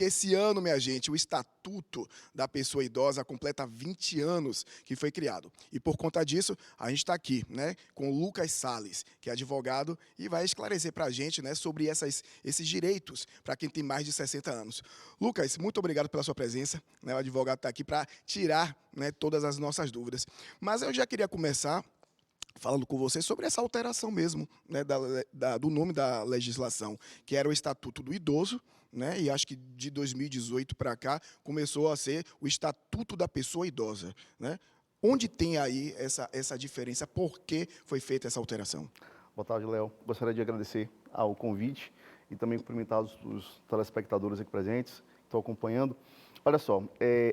Esse ano, minha gente, o Estatuto da Pessoa Idosa completa 20 anos que foi criado. E por conta disso, a gente está aqui, né, com o Lucas Salles, que é advogado e vai esclarecer para a gente, né, sobre esses direitos para quem tem mais de 60 anos. Lucas, muito obrigado pela sua presença, né, o advogado está aqui para tirar, né, todas as nossas dúvidas. Mas eu já queria começar falando com você sobre essa alteração mesmo, né, do nome da legislação, que era o Estatuto do Idoso, né, e acho que de 2018 para cá começou a ser o Estatuto da Pessoa Idosa. Né? Onde tem aí essa diferença? Por que foi feita essa alteração? Boa tarde, Léo. Gostaria de agradecer ao convite e também cumprimentar os telespectadores aqui presentes, que estão acompanhando. Olha só,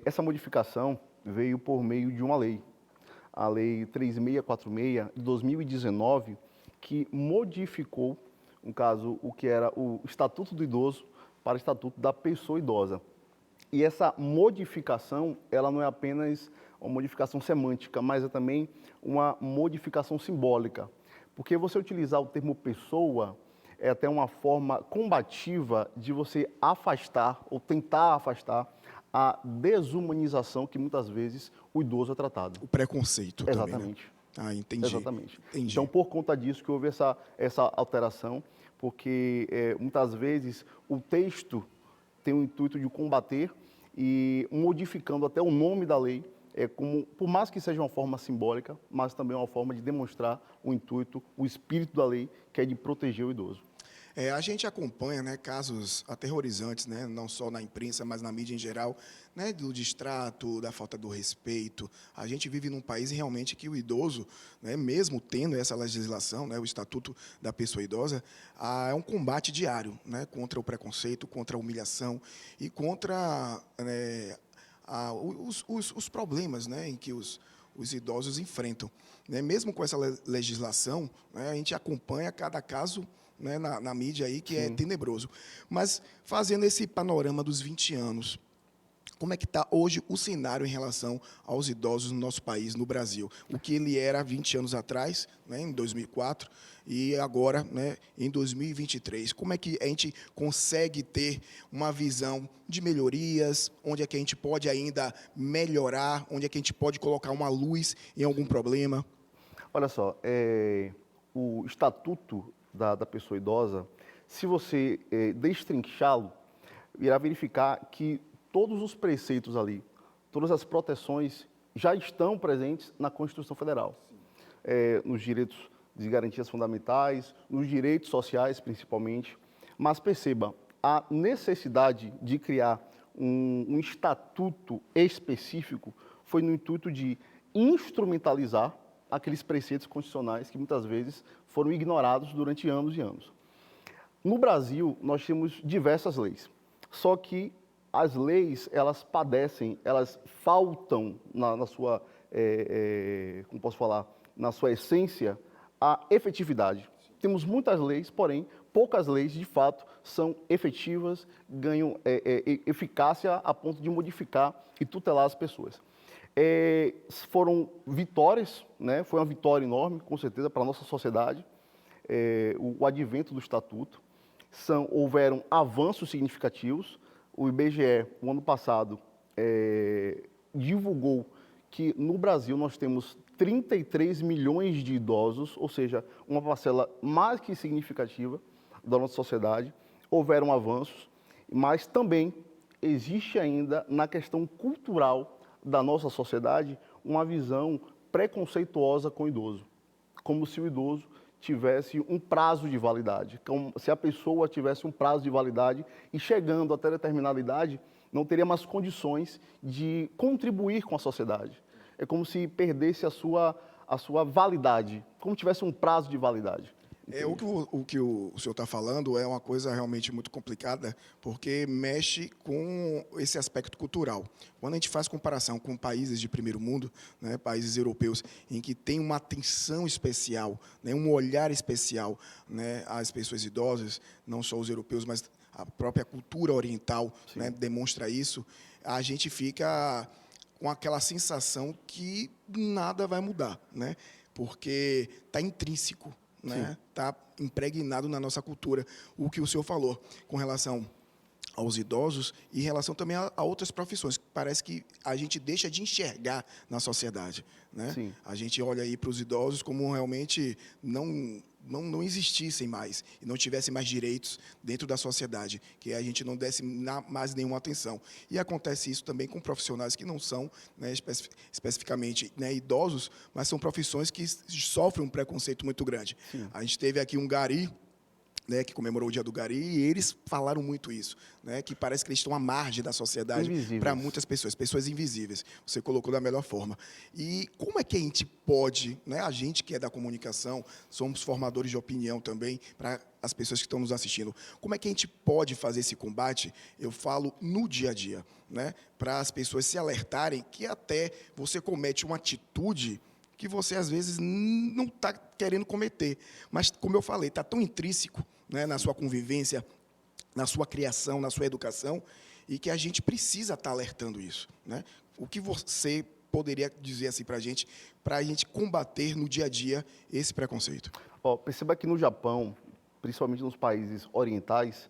essa modificação veio por meio de uma lei, a Lei 3646 de 2019, que modificou, no caso, o que era o Estatuto do Idoso para o Estatuto da Pessoa Idosa. E essa modificação, ela não é apenas uma modificação semântica, mas é também uma modificação simbólica. Porque você utilizar o termo pessoa é até uma forma combativa de você afastar ou tentar afastar a desumanização que muitas vezes o idoso é tratado. O preconceito também, né? Exatamente. Ah, entendi. Exatamente. Entendi. Então, por conta disso que houve essa alteração, porque muitas vezes o texto tem o intuito de combater e modificando até o nome da lei, por mais que seja uma forma simbólica, mas também uma forma de demonstrar o intuito, o espírito da lei, que é de proteger o idoso. A gente acompanha, né, casos aterrorizantes, né, não só na imprensa, mas na mídia em geral, né, do distrato, da falta do respeito. A gente vive num país realmente que o idoso, né, mesmo tendo essa legislação, né, o Estatuto da Pessoa Idosa, é um combate diário, né, contra o preconceito, contra a humilhação e contra, né, os problemas, né, em que os idosos enfrentam. Né? Mesmo com essa legislação, né, a gente acompanha cada caso, né, na mídia aí, que é Sim. tenebroso. Mas, fazendo esse panorama dos 20 anos, como é que está hoje o cenário em relação aos idosos no nosso país, no Brasil? O que ele era 20 anos atrás, né, em 2004, e agora, né, em 2023. Como é que a gente consegue ter uma visão de melhorias? Onde é que a gente pode ainda melhorar? Onde é que a gente pode colocar uma luz em algum problema? Olha só, o Estatuto da Pessoa Idosa, se você destrinchá-lo, irá verificar que todos os preceitos ali, todas as proteções já estão presentes na Constituição Federal. Nos direitos de garantias fundamentais, nos direitos sociais principalmente. Mas perceba, a necessidade de criar um estatuto específico foi no intuito de instrumentalizar aqueles preceitos constitucionais que muitas vezes foram ignorados durante anos e anos. No Brasil, nós temos diversas leis, só que as leis, elas padecem, elas faltam na sua, como posso falar, na sua essência, a efetividade. Temos muitas leis, porém, poucas leis, de fato, são efetivas, ganham eficácia a ponto de modificar e tutelar as pessoas. Foram vitórias, né? Foi uma vitória enorme, com certeza, para a nossa sociedade, o advento do Estatuto. Houveram avanços significativos. O IBGE, o ano passado, divulgou que no Brasil nós temos 33 milhões de idosos, ou seja, uma parcela mais que significativa da nossa sociedade. Houveram avanços, mas também existe ainda na questão cultural da nossa sociedade uma visão preconceituosa com o idoso, como se o idoso tivesse um prazo de validade, como se a pessoa tivesse um prazo de validade e chegando até determinada idade não teria mais condições de contribuir com a sociedade. É como se perdesse a sua validade, como tivesse um prazo de validade. O que o senhor está falando é uma coisa realmente muito complicada, porque mexe com esse aspecto cultural. Quando a gente faz comparação com países de primeiro mundo, né, países europeus, em que tem uma atenção especial, né, um olhar especial, né, às pessoas idosas, não só os europeus, mas a própria cultura oriental, né, demonstra isso, a gente fica com aquela sensação que nada vai mudar, né, porque está intrínseco. Está impregnado na nossa cultura. O que o senhor falou com relação aos idosos e em relação também a outras profissões. Parece que a gente deixa de enxergar na sociedade, né? Sim. A gente olha aí para os idosos como realmente não existissem mais e não tivessem mais direitos dentro da sociedade, que a gente não desse mais nenhuma atenção. E acontece isso também com profissionais que não são, né, especificamente, né, idosos, mas são profissões que sofrem um preconceito muito grande. Sim. A gente teve aqui um gari, né, que comemorou o Dia do Gari, e eles falaram muito isso, né, que parece que eles estão à margem da sociedade para Invisíveis. muitas pessoas, pessoas invisíveis. Você colocou da melhor forma. E como é que a gente pode, né, a gente que é da comunicação, somos formadores de opinião também para as pessoas que estão nos assistindo, como é que a gente pode fazer esse combate, eu falo, no dia a dia, né, para as pessoas se alertarem que até você comete uma atitude que você, às vezes, não está querendo cometer. Mas, como eu falei, está tão intrínseco, né, na sua convivência, na sua criação, na sua educação, e que a gente precisa estar alertando isso, né? O que você poderia dizer assim para a gente combater no dia a dia esse preconceito? Ó, perceba que no Japão, principalmente nos países orientais,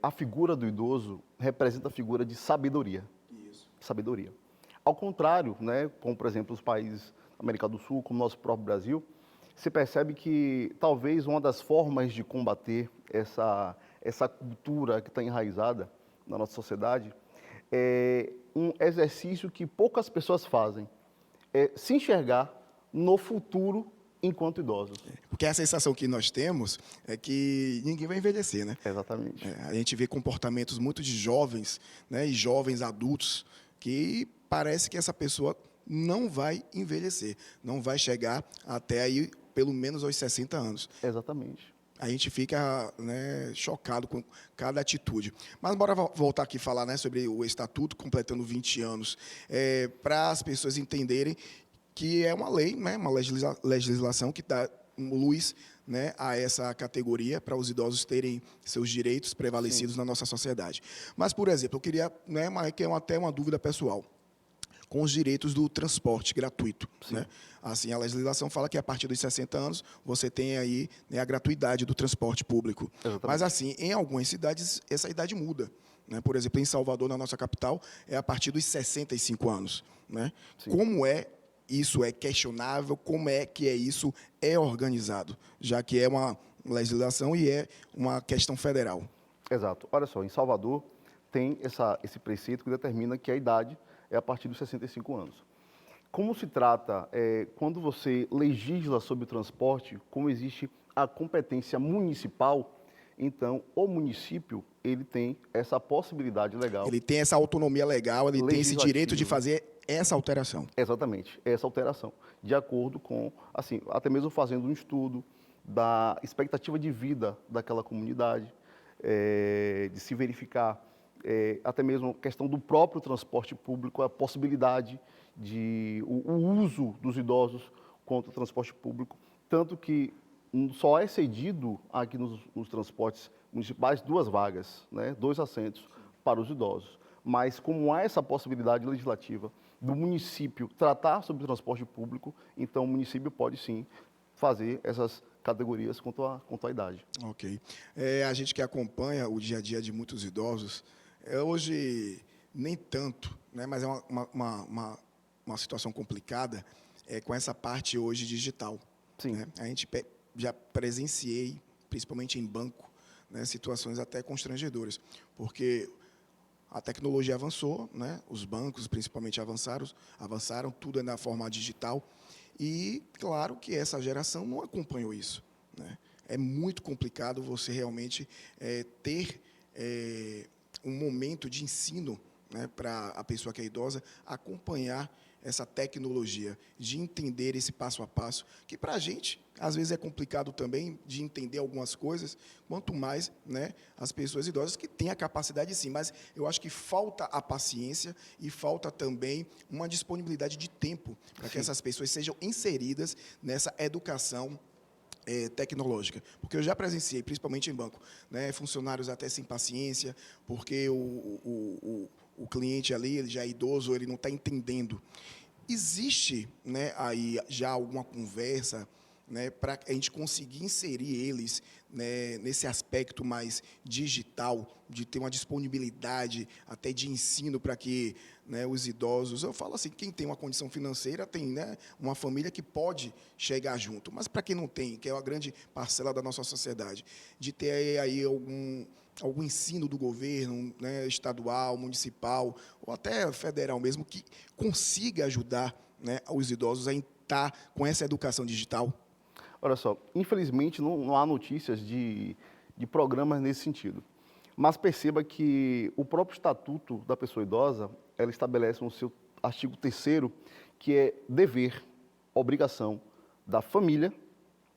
a figura do idoso representa a figura de sabedoria. Isso. Sabedoria. Ao contrário, né, como por exemplo os países da América do Sul, como o nosso próprio Brasil, se percebe que talvez uma das formas de combater essa cultura que está enraizada na nossa sociedade é um exercício que poucas pessoas fazem, é se enxergar no futuro enquanto idosos. Porque a sensação que nós temos é que ninguém vai envelhecer, né? Exatamente. A gente vê comportamentos muito de jovens, né, e jovens adultos, que parece que essa pessoa não vai envelhecer, não vai chegar até aí, pelo menos aos 60 anos. Exatamente. A gente fica, né, chocado com cada atitude. Mas bora voltar aqui e falar, né, sobre o Estatuto completando 20 anos, para as pessoas entenderem que é uma lei, né, uma legislação que dá luz, né, a essa categoria para os idosos terem seus direitos prevalecidos na nossa sociedade. Mas, por exemplo, eu queria, né, que é até uma dúvida pessoal, com os direitos do transporte gratuito, né? Assim, a legislação fala que a partir dos 60 anos você tem aí, né, a gratuidade do transporte público. Exatamente. Mas assim, em algumas cidades essa idade muda, né? Por exemplo, em Salvador, na nossa capital, é a partir dos 65 anos, né? Sim. Como isso é questionável, como é que isso é organizado, já que é uma legislação e é uma questão federal. Exato. Olha só, em Salvador tem esse preceito que determina que a idade é a partir dos 65 anos. Como se trata, quando você legisla sobre o transporte, como existe a competência municipal, então o município ele tem essa possibilidade legal. Ele tem essa autonomia legal, ele tem esse direito de Legislativa. fazer essa alteração. Exatamente, essa alteração, de acordo com, assim, até mesmo fazendo um estudo da expectativa de vida daquela comunidade, de se verificar até mesmo a questão do próprio transporte público, a possibilidade de o uso dos idosos quanto ao transporte público, tanto que só é cedido aqui nos transportes municipais 2 vagas, né, 2 assentos para os idosos. Mas como há essa possibilidade legislativa do município tratar sobre o transporte público, então o município pode sim fazer essas categorias quanto à idade. Ok. A gente que acompanha o dia a dia de muitos idosos, hoje nem tanto, né, mas é uma situação complicada com essa parte hoje digital. Sim. Né? A gente já presenciei, principalmente em banco, né, situações até constrangedoras, porque a tecnologia avançou, né, os bancos principalmente avançaram, tudo é na forma digital, e claro que essa geração não acompanhou isso, né? É muito complicado você realmente ter um momento de ensino, né, para a pessoa que é idosa acompanhar essa tecnologia, de entender esse passo a passo, que para a gente, às vezes, é complicado também de entender algumas coisas, quanto mais, né, as pessoas idosas que têm a capacidade, sim, mas eu acho que falta a paciência e falta também uma disponibilidade de tempo para que essas pessoas sejam inseridas nessa educação tecnológica, porque eu já presenciei, principalmente em banco, né, funcionários até sem paciência, porque o cliente ali, ele já é idoso, ele não está entendendo. Existe, né, aí já alguma conversa né, para a gente conseguir inserir eles, né, nesse aspecto mais digital, de ter uma disponibilidade até de ensino para que, né, os idosos, eu falo assim, quem tem uma condição financeira tem, né, uma família que pode chegar junto, mas para quem não tem, que é uma grande parcela da nossa sociedade, de ter aí algum ensino do governo, né, estadual, municipal ou até federal mesmo, que consiga ajudar, né, os idosos a estar com essa educação digital? Olha só, infelizmente não há notícias de programas nesse sentido. Mas perceba que o próprio Estatuto da Pessoa Idosa, ela estabelece no seu artigo 3º, que é dever, obrigação da família,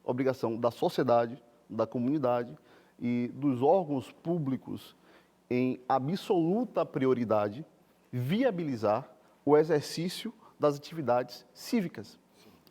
obrigação da sociedade, da comunidade e dos órgãos públicos em absoluta prioridade viabilizar o exercício das atividades cívicas.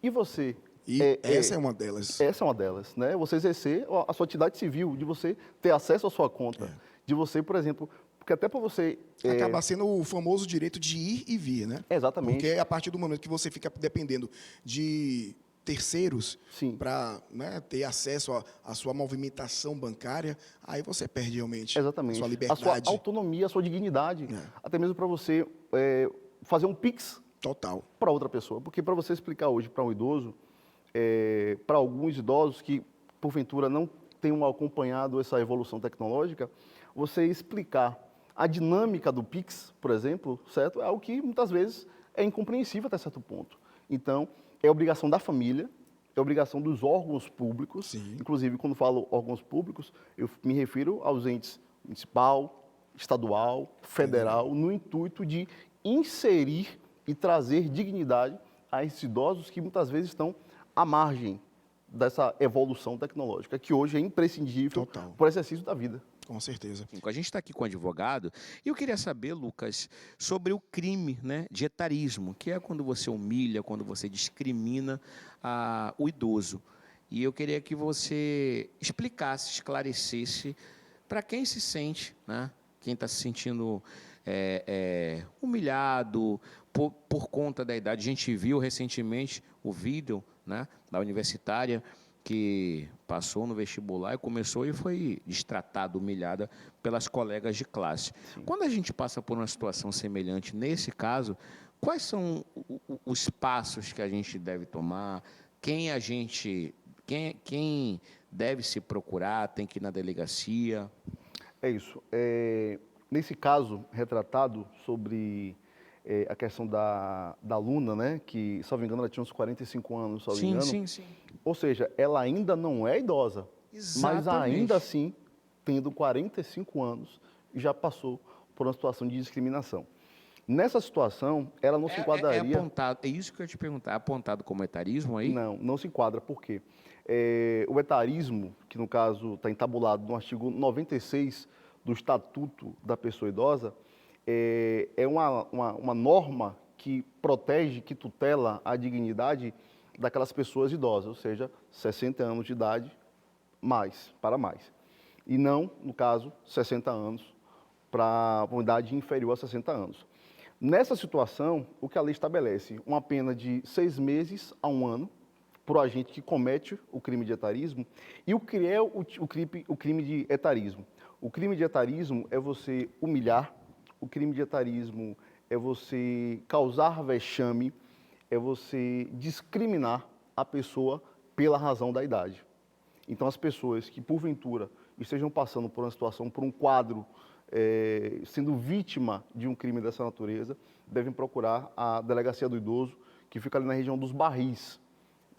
E você E essa é uma delas. essa é uma delas, né? Você exercer a sua atividade civil, de você ter acesso à sua conta, de você, por exemplo, porque até para você... Acaba sendo o famoso direito de ir e vir, né? Exatamente. Porque a partir do momento que você fica dependendo de terceiros Sim. para, né, ter acesso à sua movimentação bancária, aí você perde realmente Exatamente. a sua A liberdade. sua autonomia, a sua dignidade, até mesmo para você fazer um Pix Total. para outra pessoa. Porque para você explicar hoje para um idoso, para alguns idosos que, porventura, não tenham acompanhado essa evolução tecnológica, você explicar a dinâmica do Pix, por exemplo, certo? É algo que muitas vezes é incompreensível até certo ponto. Então, é obrigação da família, é obrigação dos órgãos públicos. Sim. Inclusive, quando falo órgãos públicos, eu me refiro aos entes municipal, estadual, federal, no intuito de inserir e trazer dignidade a esses idosos que muitas vezes estão à margem dessa evolução tecnológica, que hoje é imprescindível Total. para o exercício da vida. Com certeza. A gente está aqui com o advogado e eu queria saber, Lucas, sobre o crime, né, de etarismo, que é quando você humilha, quando você discrimina o idoso. E eu queria que você explicasse, esclarecesse para quem se sente, né, quem está se sentindo humilhado por conta da idade. A gente viu recentemente o vídeo, né, da universitária que passou no vestibular e começou e foi destratada, humilhada pelas colegas de classe. Sim. Quando a gente passa por uma situação semelhante, nesse caso, quais são os passos que a gente deve tomar? Quem deve se procurar? Tem que ir na delegacia? É isso. Nesse caso retratado sobre a questão da aluna, né, que, se não me engano, ela tinha uns 45 anos, se não me engano. Sim. Ou seja, ela ainda não é idosa, mas ainda assim, tendo 45 anos, já passou por uma situação de discriminação. Nessa situação, ela não se enquadraria... É isso que eu ia te perguntar, é apontado como etarismo aí? Não se enquadra, por quê? O etarismo, que no caso está entabulado no artigo 96 do Estatuto da Pessoa Idosa, é uma norma que protege, que tutela a dignidade daquelas pessoas idosas, ou seja, 60 anos de idade para mais. E não, no caso, 60 anos para uma idade inferior a 60 anos. Nessa situação, o que a lei estabelece? Uma pena de 6 meses a 1 ano para o agente que comete o crime de etarismo. E o que é o crime de etarismo? O crime de etarismo é você humilhar, o crime de etarismo é você causar vexame, é você discriminar a pessoa pela razão da idade. Então, as pessoas que, porventura, estejam passando por uma situação, por um quadro, sendo vítima de um crime dessa natureza, devem procurar a Delegacia do Idoso, que fica ali na região dos Barris.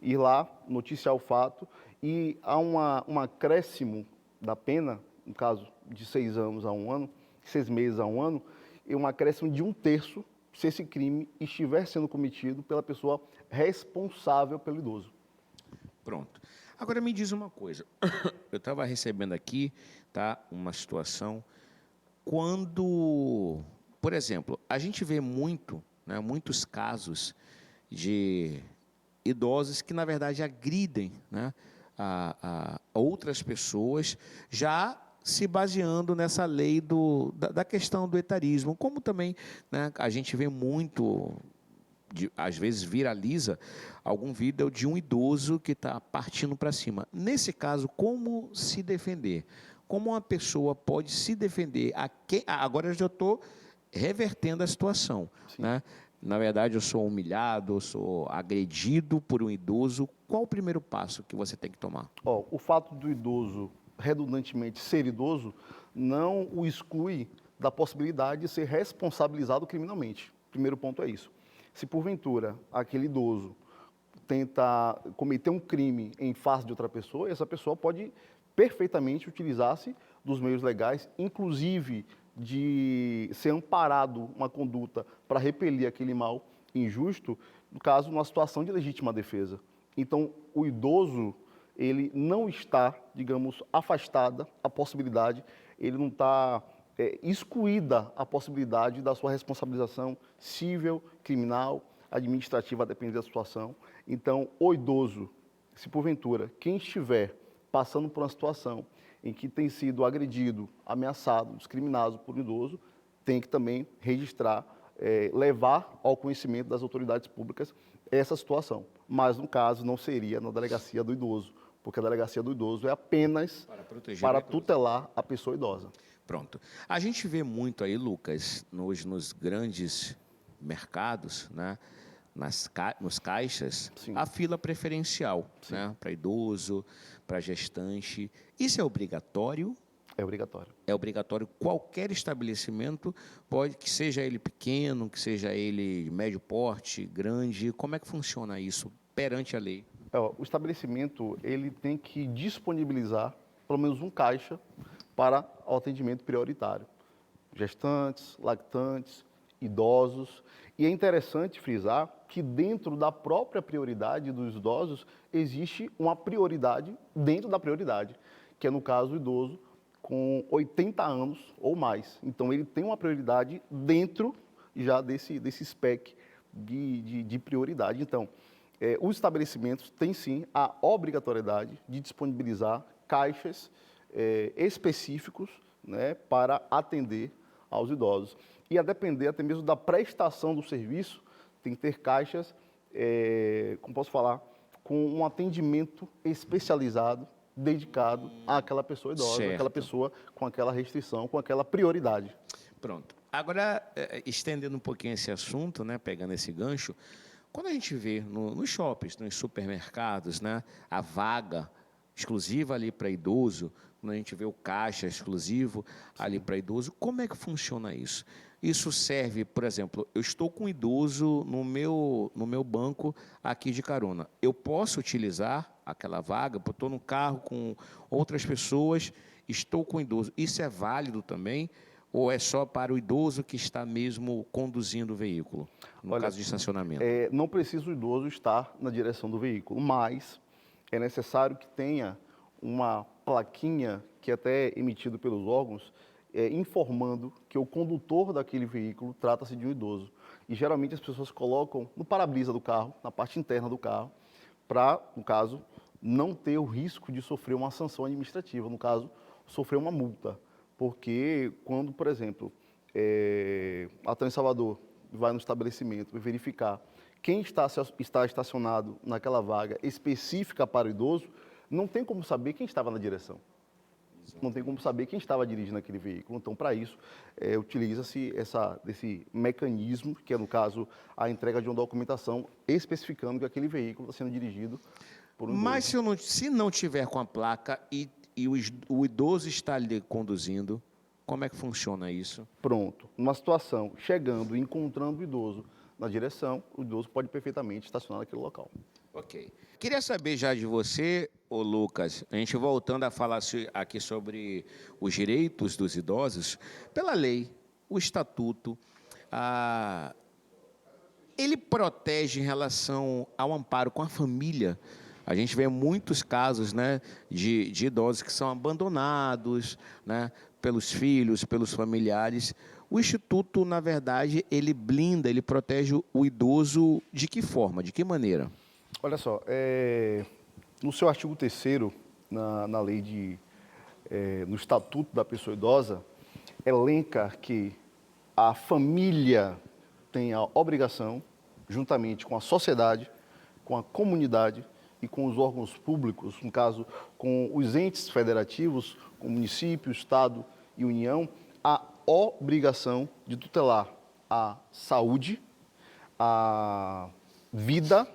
Ir lá, noticiar o fato, e há um acréscimo da pena, no caso de 6 anos a 1 ano, 6 meses a 1 ano, e um acréscimo de 1/3 se esse crime estiver sendo cometido pela pessoa responsável pelo idoso. Pronto. Agora me diz uma coisa. Eu estava recebendo aqui, tá, uma situação quando, por exemplo, a gente vê muitos casos de idosos que, na verdade, agridem, né, a outras pessoas, já se baseando nessa lei da questão do etarismo, como também, né, a gente vê muito às vezes viraliza algum vídeo de um idoso que está partindo para cima. Nesse caso, como se defender? Como uma pessoa pode se defender? Agora eu já estou revertendo a situação, né? Na verdade, eu sou humilhado, eu sou agredido por um idoso. Qual o primeiro passo que você tem que tomar? O fato do idoso redundantemente ser idoso não o exclui da possibilidade de ser responsabilizado criminalmente. Primeiro ponto é isso. Se porventura aquele idoso tenta cometer um crime em face de outra pessoa, essa pessoa pode perfeitamente utilizar-se dos meios legais, inclusive de ser amparado uma conduta para repelir aquele mal injusto, no caso, numa situação de legítima defesa. Então, o idoso, ele não está, digamos, afastada a possibilidade, ele não está excluída a possibilidade da sua responsabilização civil, criminal, administrativa, a depender da situação. Então, o idoso, se porventura, quem estiver passando por uma situação em que tem sido agredido, ameaçado, discriminado por um idoso, tem que também registrar, levar ao conhecimento das autoridades públicas essa situação. Mas, no caso, não seria na delegacia do idoso, porque a delegacia do idoso é apenas para tutelar a pessoa idosa. Pronto. A gente vê muito aí, Lucas, nos grandes mercados, né, nos caixas, Sim. a fila preferencial, né, para idoso, para gestante. Isso é obrigatório? É obrigatório. É obrigatório. Qualquer estabelecimento, pode que seja ele pequeno, que seja ele médio porte, grande. Como é que funciona isso perante a lei? O estabelecimento ele tem que disponibilizar pelo menos um caixa para o atendimento prioritário. Gestantes, lactantes, idosos. E é interessante frisar que dentro da própria prioridade dos idosos existe uma prioridade dentro da prioridade, que é no caso o idoso com 80 anos ou mais. Então ele tem uma prioridade dentro já desse spec de prioridade. Então, os estabelecimentos têm sim a obrigatoriedade de disponibilizar caixas específicos, né, para atender aos idosos. E a depender até mesmo da prestação do serviço, tem que ter caixas, como posso falar, com um atendimento especializado, dedicado àquela pessoa idosa, Certo. àquela pessoa com aquela restrição, com aquela prioridade. Pronto. Agora, estendendo um pouquinho esse assunto, né, pegando esse gancho, quando a gente vê nos shoppings, nos supermercados, né, a vaga exclusiva ali para idoso, quando a gente vê o caixa exclusivo ali para idoso, como é que funciona isso? Isso serve, por exemplo, eu estou com um idoso no meu banco aqui de carona. Eu posso utilizar aquela vaga, porque eu estou no carro com outras pessoas, estou com um idoso. Isso é válido também? Ou é só para o idoso que está mesmo conduzindo o veículo, no caso de estacionamento? Não precisa o idoso estar na direção do veículo, mas é necessário que tenha uma plaquinha que até é emitido pelos órgãos, informando que o condutor daquele veículo trata-se de um idoso. E geralmente as pessoas colocam no para-brisa do carro, na parte interna do carro, para, no caso, não ter o risco de sofrer uma sanção administrativa, no caso, sofrer uma multa. Porque quando, por exemplo, a Trans Salvador vai no estabelecimento e verificar quem está estacionado naquela vaga específica para o idoso, não tem como saber quem estava na direção. Não tem como saber quem estava dirigindo aquele veículo. Então, para isso, utiliza-se desse mecanismo, que é, no caso, a entrega de uma documentação especificando que aquele veículo está sendo dirigido por um idoso. Mas se não tiver com a placa e o idoso está ali conduzindo, como é que funciona isso? Pronto. Numa situação, chegando e encontrando o idoso na direção, o idoso pode perfeitamente estacionar naquele local. Ok. Queria saber já de você, ô Lucas, a gente voltando a falar aqui sobre os direitos dos idosos, pela lei, o estatuto, ele protege em relação ao amparo com a família. A gente vê muitos casos, né, de idosos que são abandonados, né, pelos filhos, pelos familiares. O Instituto, na verdade, ele blinda, ele protege o idoso de que forma, de que maneira? Olha só, no seu artigo 3º, na lei no Estatuto da Pessoa Idosa, elenca que a família tem a obrigação juntamente com a sociedade, com a comunidade e com os órgãos públicos, no caso, com os entes federativos, com o município, Estado e União, a obrigação de tutelar a saúde, a vida,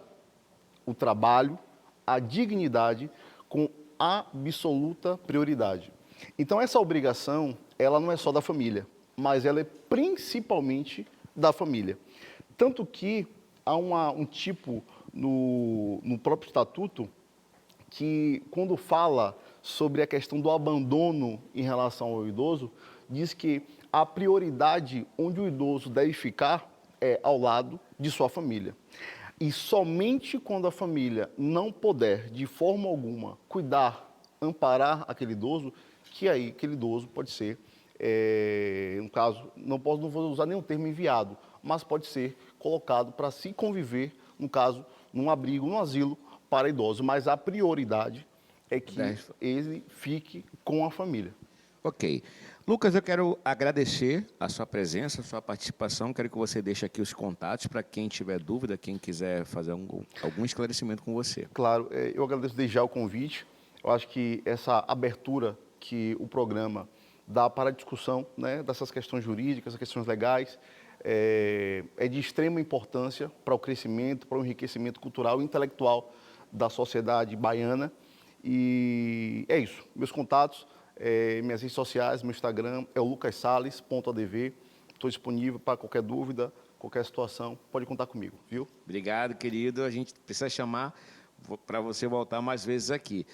o trabalho, a dignidade com absoluta prioridade. Então, essa obrigação, ela não é só da família, mas ela é principalmente da família. Tanto que há um tipo no próprio estatuto que, quando fala sobre a questão do abandono em relação ao idoso, diz que a prioridade onde o idoso deve ficar é ao lado de sua família. E somente quando a família não puder, de forma alguma, cuidar, amparar aquele idoso, que aí aquele idoso pode ser, no caso, não vou usar nenhum termo enviado, mas pode ser colocado para se conviver, no caso, num abrigo, num asilo para idosos. Mas a prioridade é que ele fique com a família. Ok. Lucas, eu quero agradecer a sua presença, a sua participação. Quero que você deixe aqui os contatos para quem tiver dúvida, quem quiser fazer algum esclarecimento com você. Claro, eu agradeço desde já o convite. Eu acho que essa abertura que o programa dá para a discussão, né, dessas questões jurídicas, essas questões legais, é de extrema importância para o crescimento, para o enriquecimento cultural e intelectual da sociedade baiana. E é isso. Meus contatos, minhas redes sociais, meu Instagram é o lucassales.adv. Estou disponível para qualquer dúvida, qualquer situação. Pode contar comigo, viu? Obrigado, querido. A gente precisa chamar para você voltar mais vezes aqui.